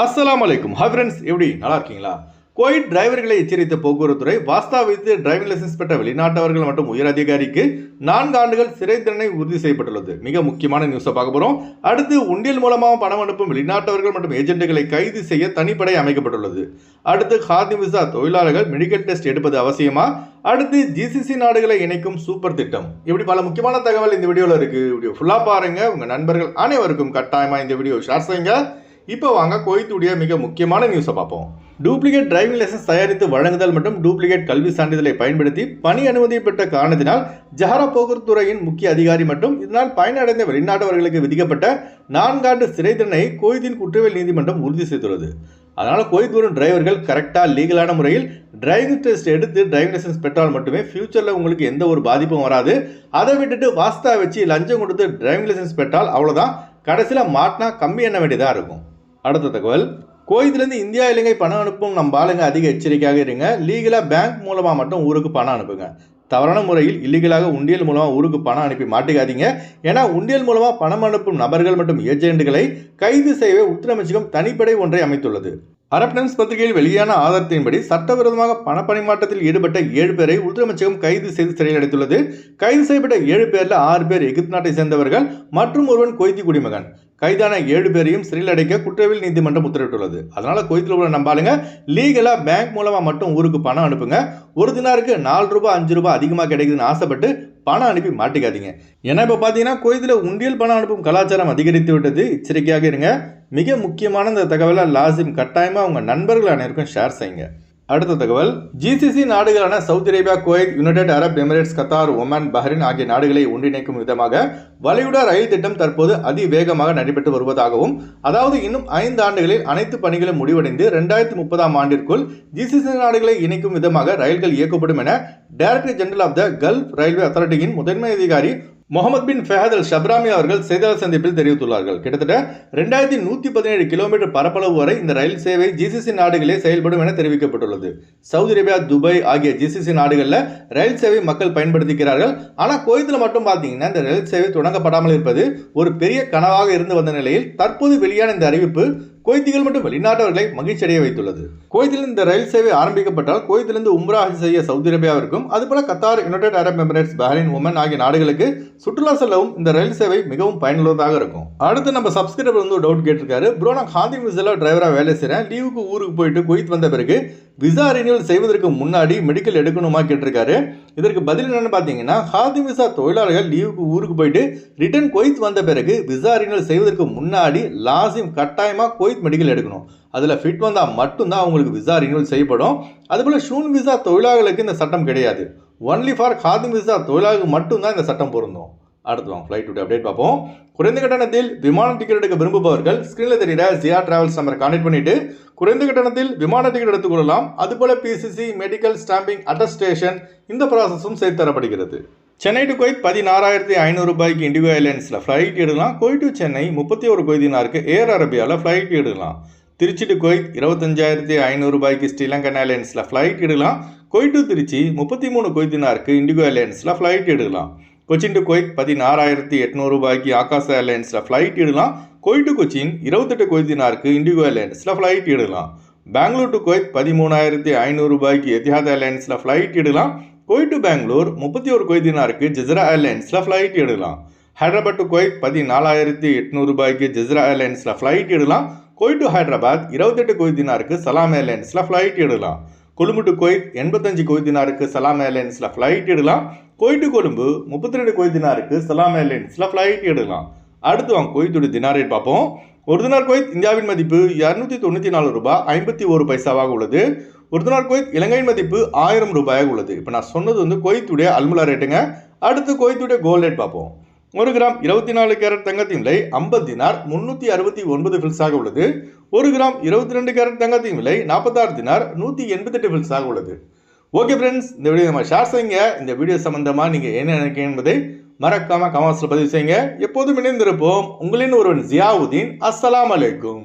அஸ்ஸலாமு அலைக்கும். Hi friends, எப்படி நல்லா இருக்கீங்களா? குவைத் டிரைவர்களை எச்சரித்த போக்குவரத்துறை வாஸ்தா வைத்து டிரைவிங் லைசன்ஸ் பெற்ற வெளிநாட்டவர்கள் மற்றும் உயர் அதிகாரிக்கு 4 ஆண்டுகள் சிறை தண்டனை உறுதி செய்யப்பட்டுள்ளது. மிக முக்கியமான நியூஸை பார்க்க போறோம். அடுத்து உண்டியல் மூலமாக பணம் அனுப்பும் வெளிநாட்டவர்கள் மற்றும் ஏஜென்ட்டுகளை கைது செய்ய தனிப்படை அமைக்கப்பட்டுள்ளது. அடுத்து ஹாதிம் விசா தொழிலாளர்கள் மெடிக்கல் டெஸ்ட் எடுப்பது அவசியமா? அடுத்து ஜிசிசி நாடுகளை இணைக்கும் சூப்பர் திட்டம். இப்படி பல முக்கியமான தகவல் இந்த வீடியோவில் இருக்கு. வீடியோ ஃபுல்லா பாருங்க. உங்க நண்பர்கள் அனைவருக்கும் கட்டாயமா இந்த வீடியோ ஷேர் செய்யுங்க. இப்போ வாங்க குவைத்துடைய மிக முக்கியமான நியூஸை பார்ப்போம். டூப்ளிகேட் டிரைவிங் லைசன்ஸ் தயாரித்து வழங்குதல் மற்றும் டூப்ளிகேட் கல்வி சான்றிதழை பயன்படுத்தி பணி அனுமதி பெற்ற காரணத்தினால் ஜஹரா போக்குவரத்துறையின் முக்கிய அதிகாரி மற்றும் இதனால் பயனடைந்த வெளிநாட்டவர்களுக்கு விதிக்கப்பட்ட 4 ஆண்டு சிறை தண்டனையை குவைத்தின் குற்றவியல் நீதிமன்றம் உறுதி செய்துள்ளது. அதனால குவைத் வரும் டிரைவர்கள் கரெக்டாக லீகலான முறையில் டிரைவிங் டெஸ்ட் எடுத்து டிரைவிங் லைசன்ஸ் பெற்றால் மட்டுமே ஃபியூச்சரில் உங்களுக்கு எந்த ஒரு பாதிப்பும் வராது. அதை விட்டுட்டு வாஸ்தா வச்சு லஞ்சம் கொடுத்து டிரைவிங் லைசன்ஸ் பெற்றால் அவ்வளோதான், கடைசியில் மாட்டினா கம்மி எண்ண வேண்டியதாக இருக்கும். அடுத்த தகவல், குவைத்திலிருந்து இந்தியா இலங்கை பணம் அனுப்பும் நம்ம ஆளுங்க அதிக எச்சரிக்கையாக இருங்க. லீகலாக பேங்க் மூலமாக மட்டும் ஊருக்கு பணம் அனுப்புங்க. தவறான முறையில் இல்லீகலாக உண்டியல் மூலமாக ஊருக்கு பணம் அனுப்பி மாட்டிக்காதீங்க. ஏன்னா உண்டியல் மூலமாக பணம் அனுப்பும் நபர்கள் மற்றும் ஏஜென்ட்டுகளை கைது செய்யவே உள்துறை தனிப்படை ஒன்றை அமைத்துள்ளது. அரப் டைம்ஸ் பத்திரிகையில் வெளியான ஆதாரத்தின்படி சட்டவிரோதமாக பணப்பரிமாற்றத்தில் ஈடுபட்ட 7 பேரை உள்துறை கைது செய்து சிறையில் அடைத்துள்ளது. கைது செய்யப்பட்ட 7 பேரில் 6 பேர் எகிப்து நாட்டை சேர்ந்தவர்கள் மற்றும் ஒருவன் குவைத்தி குடிமகன். கைதான 7 பேரையும் சிறையில் அடைக்க குற்றவியல் நீதிமன்றம் உத்தரவிட்டுள்ளது. அதனால குவைத்தில் உள்ள நம்பாளுங்க லீகலா பேங்க் மூலமா மட்டும் ஊருக்கு பணம் அனுப்புங்க. ஒரு தினாருக்கு 4 ரூபாய் 5 ரூபாய் அதிகமாக கிடைக்குதுன்னு ஆசைப்பட்டு பணம் அனுப்பி மாட்டிக்காதீங்க. ஏன்னா இப்போ பார்த்தீங்கன்னா குவைத்தில் உண்டியல் பணம் அனுப்பும் கலாச்சாரம் அதிகரித்து விட்டது. எச்சரிக்கையாக இருங்க. மிக முக்கியமான இந்த தகவலை லாசிம் கட்டாயமாக உங்கள் நண்பர்கள் அனைவருக்கும் ஷேர் செய்யுங்க. அடுத்த தகவல், ஜிசிசி நாடுகளான Saudi Arabia, Kuwait, United Arab Emirates, Qatar, Oman, Bahrain ஆகிய நாடுகளை ஒன்றிணைக்கும் விதமாக வளைகுடா ரயில் திட்டம் தற்போது அதிவேகமாக நடைபெற்று வருவதாகவும், அதாவது இன்னும் 5 ஆண்டுகளில் அனைத்து பணிகளும் முடிவடைந்து 2030ஆம் ஆண்டிற்குள் ஜிசிசி நாடுகளை இணைக்கும் விதமாக ரயில்கள் இயக்கப்படும் என director general of the Gulf Railway அத்தாரிட்டியின் முதன்மை அதிகாரி முகமது பின் ஃபஹத் அல் ஷப்ராமி அவர்கள் செய்தியாளர் சந்திப்பில் தெரிவித்துள்ளார்கள். கிட்டத்தட்ட 2117 கிலோமீட்டர் பரப்பளவு வரை இந்த ரயில் சேவை ஜிசிசி நாடுகளே செயல்படும் என தெரிவிக்கப்பட்டுள்ளது. சவுதி அரேபியா, துபாய் ஆகிய ஜிசிசி நாடுகளில் ரயில் சேவை மக்கள் பயன்படுத்திக்கிறார்கள். ஆனால் குவைத்தில் மட்டும் பார்த்தீங்கன்னா இந்த ரயில் சேவை தொடங்கப்படாமல் இருப்பது ஒரு பெரிய கனவாக இருந்து வந்த நிலையில் தற்போது வெளியான இந்த அறிவிப்பு குவைத்திகள் மற்றும் வெளிநாட்டவர்களை மகிழ்ச்சி அடைய வைத்துள்ளது. குவைத்தில் இந்த ரயில் சேவை ஆரம்பிக்கப்பட்டால் குவைத்திலிருந்து உம்ரா ஹஜ் செய்ய சவுதி அரேபியாவிற்கும் அதுபோல Qatar, United Arab Emirates, Bahrain, Oman ஆகிய நாடுகளுக்கு சுற்றுலா செல்லவும் இந்த ரயில் சேவை மிகவும் பயனுள்ளதாக இருக்கும். அடுத்து நம்ம சப்ஸ்கிரைபர் வந்து டவுட் கேட்டிருக்காரு. ப்ரோ, நான் ஹாதிம் விசால டிரைவராக வேலை செய்கிறேன். லீவுக்கு ஊருக்கு போயிட்டு குவைத் வந்த பிறகு விசா ரினியூவல் செய்வதற்கு முன்னாடி மெடிக்கல் எடுக்கணுமா கேட்டிருக்காரு. இதற்கு பதில் என்னன்னு பார்த்தீங்கன்னா, ஹாதிம் விசா தொழிலாளர்கள் லீவுக்கு ஊருக்கு போயிட்டு ரிட்டர்ன் குவைத் வந்த பிறகு விசா ரினியூவல் செய்வதற்கு முன்னாடி லாசிம் கட்டாயமாக குவைத் மெடிக்கல் எடுக்கணும். அதில் ஃபிட் வந்தால் மட்டும்தான் அவங்களுக்கு விசா ரினியூவல் செய்யப்படும். அதுபோல் ஷூன் விசா தொழிலாளர்களுக்கு இந்த சட்டம் கிடையாது. ஒன்லி ஃபார் ஹாதிம் விசா தொழிலாளர்களுக்கு மட்டும்தான் இந்த சட்டம் பொருந்தும். அடுத்து வாங்க ஃப்ளைட் டுடே அப்டேட் பார்ப்போம். குறைந்த கட்டணத்தில் விமான டிக்கெட் எடுக்க விரும்புபவர்கள் ஸ்கிரீனில் தெரியுற ஜியா டிராவல்ஸ் நம்பரை கான்டெக்ட் பண்ணிட்டு குறைந்த கட்டணத்தில் விமான டிக்கெட் எடுத்துக்கொள்ளலாம். அதுபோல பிசிசி, மெடிக்கல், ஸ்டாம்பிங், அட்டஸ்டேஷன் இந்த ப்ராசஸும் செய்து தரப்படுகிறது. சென்னை டு குவைத் 16,500 ரூபாய்க்கு இண்டிகோ ஏர்லைன்ஸில் ஃப்ளைட் எடுக்கலாம். குவைத் டு சென்னை 31 குவைத் தினாருக்கு ஏர் அரேபியாவில் ஃப்ளைட் எடுக்கலாம். திருச்சி டு குவைத் 25,500 ரூபாய்க்கு ஸ்ரீலங்கன் ஏர்லைன்ஸில் ஃப்ளைட் எடுக்கலாம். குவைத் டு திருச்சி 33 குவைத் தினாருக்கு இண்டிகோ ஏர்லைன்ஸில் ஃப்ளைட் எடுக்கலாம். கொச்சின் டு குவைத் 16,800 ரூபாய்க்கு ஆகாஷ் ஏர்லைன்ஸில் ஃப்ளைட் எடுக்கலாம். குவைத் டு கொச்சின் 28 குவைத் தினாருக்கு இண்டிகோ ஏர்லைன்ஸில் ஃப்ளைட் எடுக்கலாம். பெங்களூர் டு குவைத் 13,500 ரூபாய்க்கு எத்திஹாத் ஏர்லைன்ஸில் ஃப்ளைட் எடுக்கலாம். Kuwait to Bangalore 31 Kuwait தினாருக்கு ஜெஸ்ரா ஏர்லைன்ஸில் flight எடுக்கலாம். ஹைதராபாத் டு குவைத் 14,800 ரூபாய்க்கு ஜெஸ்ரா ஏர்லைன்ஸில் ஃப்ளைட் எடுக்கலாம். குவைத் டு ஹைதராபாத் 28 குவைத் தினாருக்கு சலாம் ஏர்லைன்ஸில் ஃப்ளைட் எடுக்கலாம். கொழும்பு டு குவைத் 85 குவைத் தினாருக்கு சலாம் ஏர்லைன்ஸில் ஃப்ளைட் எடுக்கலாம். குவைத் டு கொழும்பு 32 குவைத் தினாருக்கு சலாம் ஏர்லைன்ஸில் ஃப்ளைட் எடுக்கலாம். அடுத்து வாங்க குவைத்தோட தினார் ரேட் பார்ப்போம். ஒரு தினார் குவைத் இந்தியாவின் மதிப்பு 294 ரூபாய் 51 பைசாவாக உள்ளது. ஒரு தினார் குவைத் இலங்கையின் மதிப்பு 1000 ரூபாயாக உள்ளது. இப்போ நான் சொன்னது வந்து குவைத்துடைய அல்முலா ரேட்டுங்க. அடுத்து குவைத்துடைய கோல்ட் ரேட் பார்ப்போம். 1 கிராம் 24 கேரட் தங்கத்தின் விலை 50 தினார் 369 ஃபில்ஸாக உள்ளது. 1 கிராம் 22 கேரட் தங்கத்தின் விலை 46 தினார் 188 ஃபில்ஸாக உள்ளது. ஓகே ஃப்ரெண்ட்ஸ், இந்த வீடியோ நம்ம ஷேர் செய்யுங்க. இந்த வீடியோ சம்பந்தமாக நீங்கள் என்ன நினைக்கிறீங்க என்பதை மறக்காம கமெண்ட்ஸில் பதிவு செய்யுங்க. எப்போதும் இணைந்திருப்போம். உங்களின் ஒருவன் ஜியாவுதீன். அஸ்ஸலாமு அலைக்கும்.